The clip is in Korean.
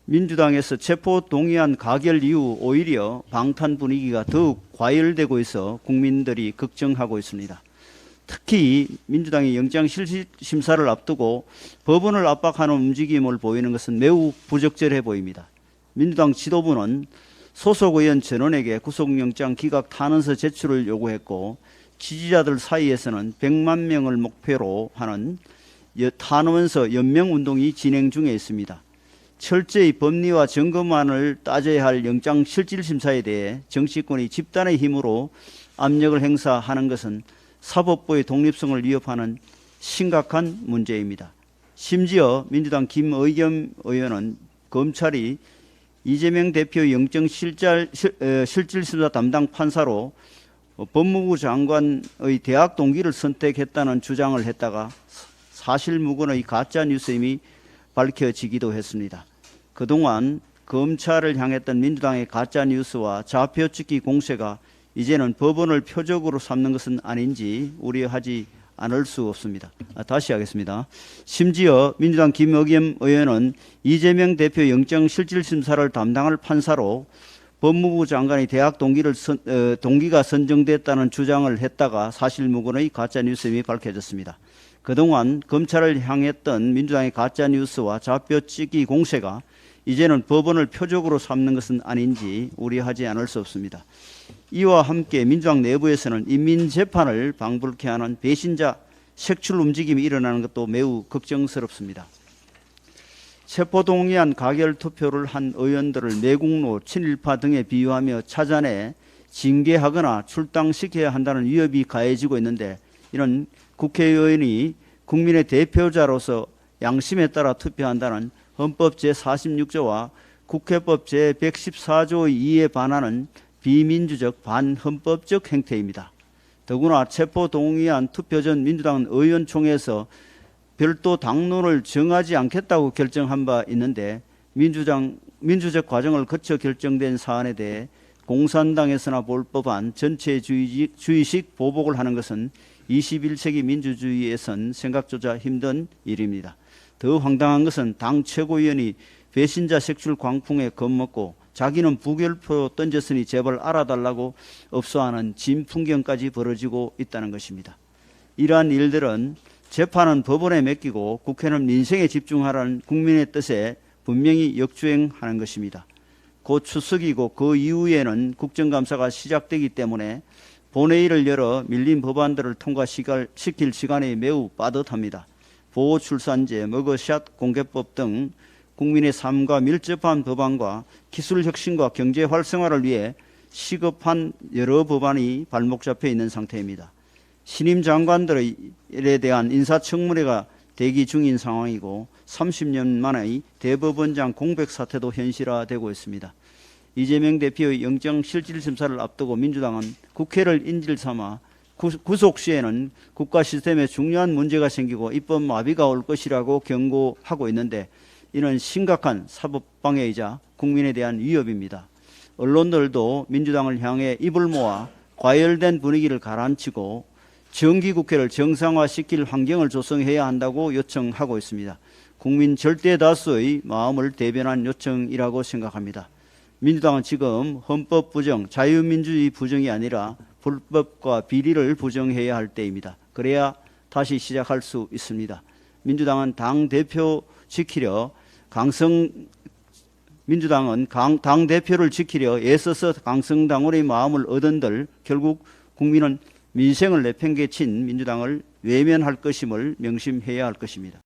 민주당에서 체포 동의안 가결 이후 오히려 방탄 분위기가 더욱 과열되고 있어 국민들이 걱정하고 있습니다. 특히 민주당이 영장실질심사를 앞두고 법원을 압박하는 움직임을 보이는 것은 매우 부적절해 보입니다. 민주당 지도부는 소속 의원 전원에게 구속영장 기각 탄원서 제출을 요구했고, 지지자들 사이에서는 100만 명을 목표로 하는 탄원서 연명운동이 진행 중에 있습니다. 철저히 법리와 증거만을 따져야 할 영장실질심사에 대해 정치권이 집단의 힘으로 압력을 행사하는 것은 사법부의 독립성을 위협하는 심각한 문제입니다. 심지어 민주당 김의겸 의원은 검찰이 이재명 대표 영장실질심사 담당 판사로 법무부 장관의 대학 동기를 선택했다는 주장을 했다가 사실무근의 가짜뉴스임이 밝혀지기도 했습니다. 그동안 검찰을 향했던 민주당의 가짜뉴스와 좌표찍기 공세가 이제는 법원을 표적으로 삼는 것은 아닌지 우려하지 않을 수 없습니다. 다시 하겠습니다. 심지어 민주당 김의겸 의원은 이재명 대표 영장실질심사를 담당할 판사로 법무부 장관의 대학 동기가 선정됐다는 주장을 했다가 사실무근의 가짜뉴스임이 밝혀졌습니다. 그동안 검찰을 향했던 민주당의 가짜뉴스와 좌표찍기 공세가 이제는 법원을 표적으로 삼는 것은 아닌지 우려하지 않을 수 없습니다. 이와 함께 민주당 내부에서는 인민재판을 방불케 하는 배신자 색출 움직임이 일어나는 것도 매우 걱정스럽습니다. 체포동의안 가결 투표를 한 의원들을 매국노, 친일파 등에 비유하며 찾아내 징계하거나 출당시켜야 한다는 위협이 가해지고 있는데, 이런 국회의원이 국민의 대표자로서 양심에 따라 투표한다는 헌법 제46조와 국회법 제114조의 이에 반하는 비민주적 반헌법적 행태입니다. 더구나 체포동의안 투표 전 민주당은 의원총회에서 별도 당론을 정하지 않겠다고 결정한 바 있는데, 민주적 과정을 거쳐 결정된 사안에 대해 공산당에서나 볼 법한 전체주의식 보복을 하는 것은 21세기 민주주의에선 생각조차 힘든 일입니다. 더 황당한 것은 당 최고위원이 배신자 색출 광풍에 겁먹고 자기는 부결표 던졌으니 제발 알아달라고 업소하는 진풍경까지 벌어지고 있다는 것입니다. 이러한 일들은 재판은 법원에 맡기고 국회는 민생에 집중하라는 국민의 뜻에 분명히 역주행하는 것입니다. 곧 추석이고 그 이후에는 국정감사가 시작되기 때문에 본회의를 열어 밀린 법안들을 통과시킬 시간이 매우 빠듯합니다. 보호출산제, 머그샷 공개법 등 국민의 삶과 밀접한 법안과 기술혁신과 경제 활성화를 위해 시급한 여러 법안이 발목 잡혀 있는 상태입니다. 신임 장관들에 대한 인사청문회가 대기 중인 상황이고 30년 만의 대법원장 공백 사태도 현실화되고 있습니다. 이재명 대표의 영장실질심사를 앞두고 민주당은 국회를 인질 삼아 구속 시에는 국가 시스템에 중요한 문제가 생기고 입법 마비가 올 것이라고 경고하고 있는데, 이는 심각한 사법방해이자 국민에 대한 위협입니다. 언론들도 민주당을 향해 입을 모아 과열된 분위기를 가라앉히고 정기국회를 정상화시킬 환경을 조성해야 한다고 요청하고 있습니다. 국민 절대 다수의 마음을 대변한 요청이라고 생각합니다. 민주당은 지금 헌법 부정, 자유민주주의 부정이 아니라 불법과 비리를 부정해야 할 때입니다. 그래야 다시 시작할 수 있습니다. 민주당은 당대표를 지키려 애써서 강성당원의 마음을 얻은들 결국 국민은 민생을 내팽개친 민주당을 외면할 것임을 명심해야 할 것입니다.